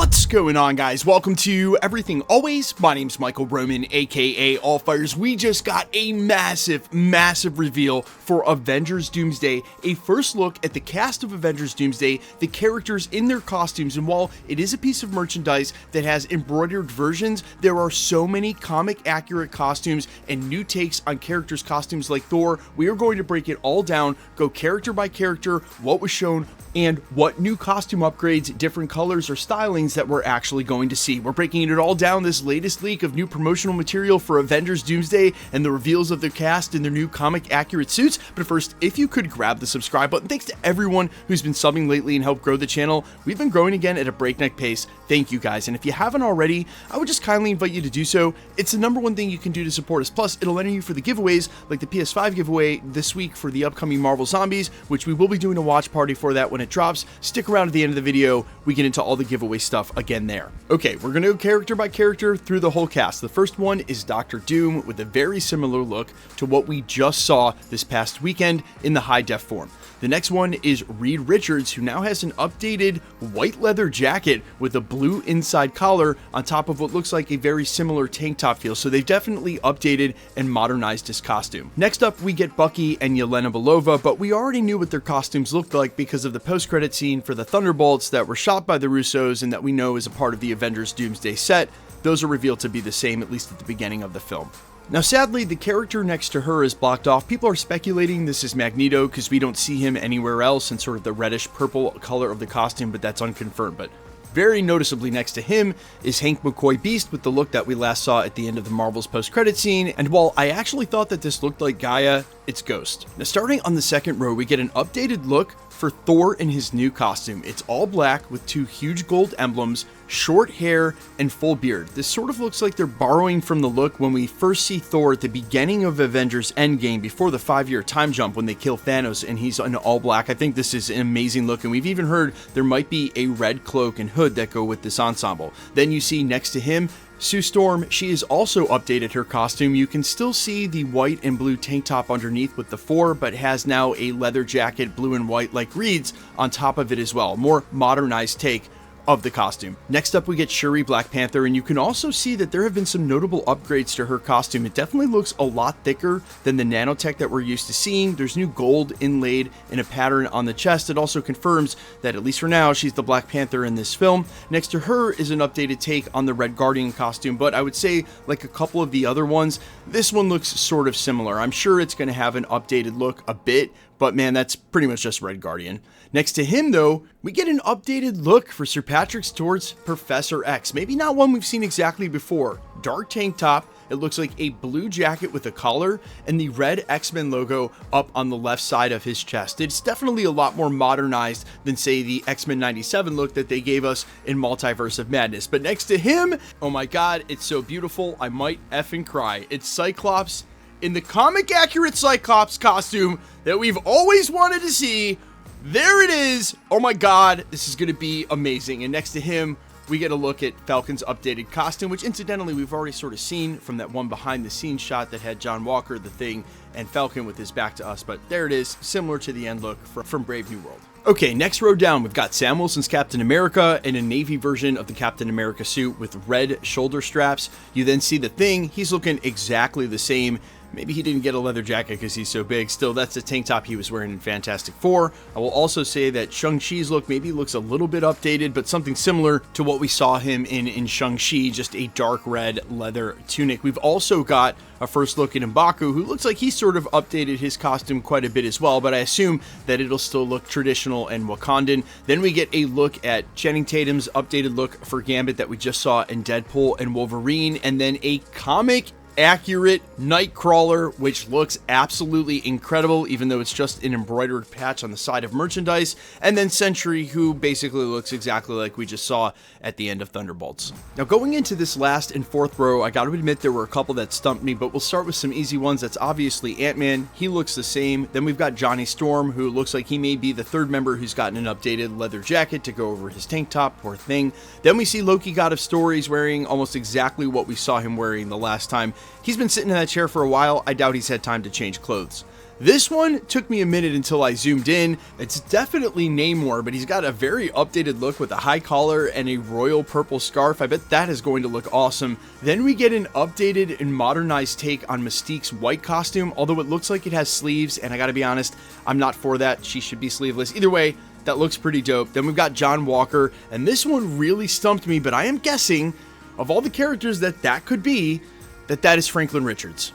What's going on, guys? Welcome to Everything Always. My name's Michael Roman, aka Allfires. We just got a massive reveal for Avengers Doomsday. A first look at the cast of Avengers Doomsday, the characters in their costumes, and while it is a piece of merchandise that has embroidered versions, there are so many comic-accurate costumes and new takes on characters' costumes like Thor. We are going to break it all down, go character by character, what was shown, and what new costume upgrades, different colors, or stylings that we're actually going to see. We're breaking it all down, this latest leak of new promotional material for Avengers Doomsday and the reveals of their cast in their new comic-accurate suits. But first, if you could grab the subscribe button. Thanks to everyone who's been subbing lately and helped grow the channel. We've been growing again at a breakneck pace. Thank you guys. And if you haven't already, I would just kindly invite you to do so. It's the #1 thing you can do to support us. Plus, it'll enter you for the giveaways, like the PS5 giveaway this week for the upcoming Marvel Zombies, which we will be doing a watch party for that when it drops. Stick around at the end of the video. We get into all the giveaway stuff again there. Okay, we're going to go character by character through the whole cast. The first one is Dr. Doom with a very similar look to what we just saw this past weekend in the high-def form. The next one is Reed Richards, who now has an updated white leather jacket with a blue inside collar on top of what looks like a very similar tank top feel. So they've definitely updated and modernized his costume. Next up, we get Bucky and Yelena Belova, but we already knew what their costumes looked like because of the post-credit scene for the Thunderbolts that were shot by the Russos and that we know is a part of the Avengers Doomsday set. Those are revealed to be the same, at least at the beginning of the film. Now, sadly, the character next to her is blocked off. People are speculating this is Magneto because we don't see him anywhere else in sort of the reddish purple color of the costume, but that's unconfirmed. But very noticeably next to him is Hank McCoy Beast with the look that we last saw at the end of the Marvel's post-credit scene. And while I actually thought that this looked like Gaia, it's Ghost. Now, starting on the second row, we get an updated look for Thor in his new costume. It's all black with 2 huge gold emblems, short hair, and full beard. This sort of looks like they're borrowing from the look when we first see Thor at the beginning of Avengers Endgame before the 5-year time jump when they kill Thanos and he's in all black. I think this is an amazing look, and we've even heard there might be a red cloak and hood that go with this ensemble. Then you see next to him Sue Storm. She has also updated her costume. You can still see the white and blue tank top underneath with the 4, but has now a leather jacket, blue and white like Reed's, on top of it as well. More modernized take of the costume. Next up, we get Shuri, Black Panther, and you can also see that there have been some notable upgrades to her costume. It definitely looks a lot thicker than the nanotech that we're used to seeing. There's new gold inlaid in a pattern on the chest. It also confirms that, at least for now, she's the Black Panther in this film. Next to her is an updated take on the Red Guardian costume, but I would say, like a couple of the other ones, this one looks sort of similar. I'm sure it's going to have an updated look a bit, but man, that's pretty much just Red Guardian. Next to him, though, we get an updated look for Sir Patrick Stewart's Professor X. Maybe not one we've seen exactly before. Dark tank top. It looks like a blue jacket with a collar and the red X-Men logo up on the left side of his chest. It's definitely a lot more modernized than, say, the X-Men 97 look that they gave us in Multiverse of Madness. But next to him, oh my god, it's so beautiful, I might effing cry. It's Cyclops in the comic-accurate Cyclops costume that we've always wanted to see. There it is. Oh my god, this is going to be amazing. And next to him, we get a look at Falcon's updated costume, which incidentally we've already sort of seen from that one behind the scenes shot that had John Walker, the Thing, and Falcon with his back to us. But there it is, similar to the end look from Brave New World. Okay, next row down, we've got Sam Wilson's Captain America in a navy version of the Captain America suit with red shoulder straps. You then see the Thing. He's looking exactly the same. Maybe he didn't get a leather jacket because he's so big. Still, that's the tank top he was wearing in Fantastic Four. I will also say that Shang-Chi's look maybe looks a little bit updated, but something similar to what we saw him in Shang-Chi, just a dark red leather tunic. We've also got a first look at M'Baku, who looks like he sort of updated his costume quite a bit as well, but I assume that it'll still look traditional and Wakandan. Then we get a look at Channing Tatum's updated look for Gambit that we just saw in Deadpool and Wolverine, and then a comic accurate Nightcrawler, which looks absolutely incredible, even though it's just an embroidered patch on the side of merchandise. And then Sentry, who basically looks exactly like we just saw at the end of Thunderbolts. Now, going into this last and fourth row, I gotta admit there were a couple that stumped me, but we'll start with some easy ones. That's obviously Ant-Man. He looks the same. Then we've got Johnny Storm, who looks like he may be the third member who's gotten an updated leather jacket to go over his tank top. Poor thing. Then we see Loki, God of Stories, wearing almost exactly what we saw him wearing the last time. He's been sitting in that chair for a while. I doubt he's had time to change clothes. This one took me a minute until I zoomed in. It's definitely Namor, but he's got a very updated look with a high collar and a royal purple scarf. I bet that is going to look awesome. Then we get an updated and modernized take on Mystique's white costume, although it looks like it has sleeves, and I gotta be honest, I'm not for that. She should be sleeveless. Either way, that looks pretty dope. Then we've got John Walker, and this one really stumped me, but I am guessing, of all the characters that could be, that is Franklin Richards.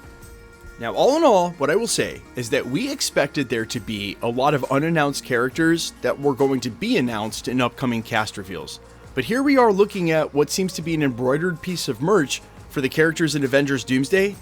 Now, all in all, what I will say is that we expected there to be a lot of unannounced characters that were going to be announced in upcoming cast reveals. But here we are looking at what seems to be an embroidered piece of merch for the characters in Avengers Doomsday,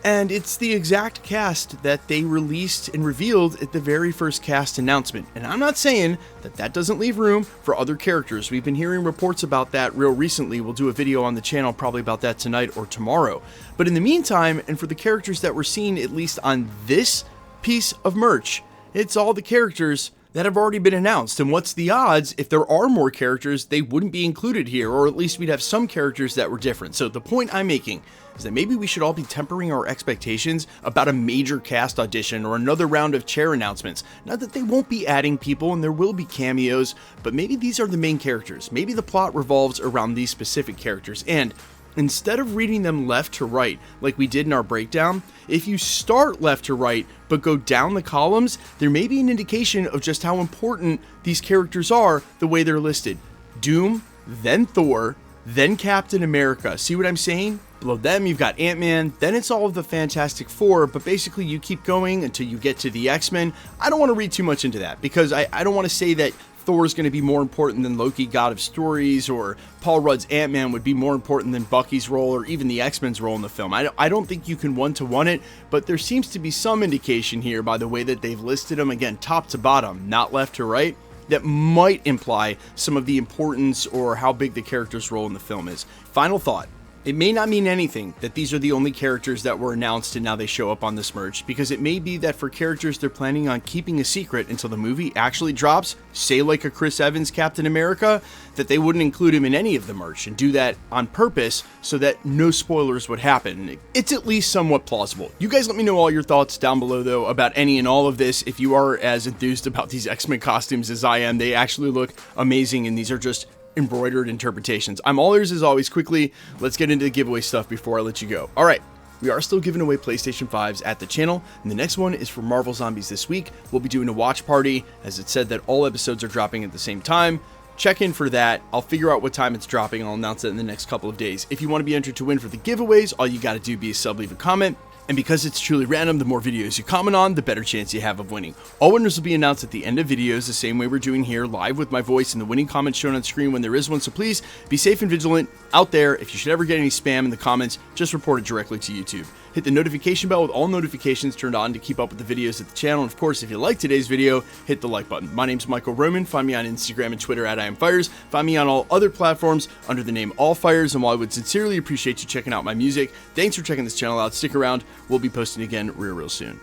and it's the exact cast that they released and revealed at the very first cast announcement. And I'm not saying that doesn't leave room for other characters. We've been hearing reports about that real recently. We'll do a video on the channel probably about that tonight or tomorrow. But in the meantime, and for the characters that we're seeing at least on this piece of merch, it's all the characters that have already been announced. And what's the odds if there are more characters, they wouldn't be included here, or at least we'd have some characters that were different. So the point I'm making is that maybe we should all be tempering our expectations about a major cast audition or another round of chair announcements. Not that they won't be adding people and there will be cameos, but maybe these are the main characters. Maybe the plot revolves around these specific characters, and instead of reading them left to right like we did in our breakdown, if you start left to right but go down the columns, there may be an indication of just how important these characters are the way they're listed. Doom, then Thor, then Captain America. See what I'm saying? Below them, you've got Ant-Man, then it's all of the Fantastic Four, but basically you keep going until you get to the X-Men. I don't want to read too much into that, because I don't want to say that Thor's going to be more important than Loki, God of Stories, or Paul Rudd's Ant-Man would be more important than Bucky's role, or even the X-Men's role in the film. I don't think you can one-to-one it, but there seems to be some indication here by the way that they've listed them, again, top to bottom, not left to right, that might imply some of the importance or how big the character's role in the film is. Final thought. It may not mean anything that these are the only characters that were announced and now they show up on this merch, because it may be that for characters they're planning on keeping a secret until the movie actually drops, say like a Chris Evans Captain America, that they wouldn't include him in any of the merch and do that on purpose so that no spoilers would happen. It's at least somewhat plausible. You guys let me know all your thoughts down below though about any and all of this. If you are as enthused about these X-Men costumes as I am, they actually look amazing, and these are just embroidered interpretations. I'm all ears as always. Quickly, let's get into the giveaway stuff before I let you go. All right, we are still giving away PlayStation 5s at the channel, and the next one is for Marvel Zombies this week. We'll be doing a watch party, as it said that all episodes are dropping at the same time. Check in for that. I'll figure out what time it's dropping. I'll announce it in the next couple of days. If you want to be entered to win for the giveaways, all you got to do be a sub, leave a comment. And because it's truly random, the more videos you comment on, the better chance you have of winning. All winners will be announced at the end of videos, the same way we're doing here, live with my voice and the winning comment shown on screen when there is one. So please be safe and vigilant out there. If you should ever get any spam in the comments, just report it directly to YouTube. Hit the notification bell with all notifications turned on to keep up with the videos at the channel. And of course, if you like today's video, hit the like button. My name's Michael Roman. Find me on Instagram and Twitter at IamFires. Find me on all other platforms under the name AllFires. And while I would sincerely appreciate you checking out my music, thanks for checking this channel out. Stick around. We'll be posting again real soon.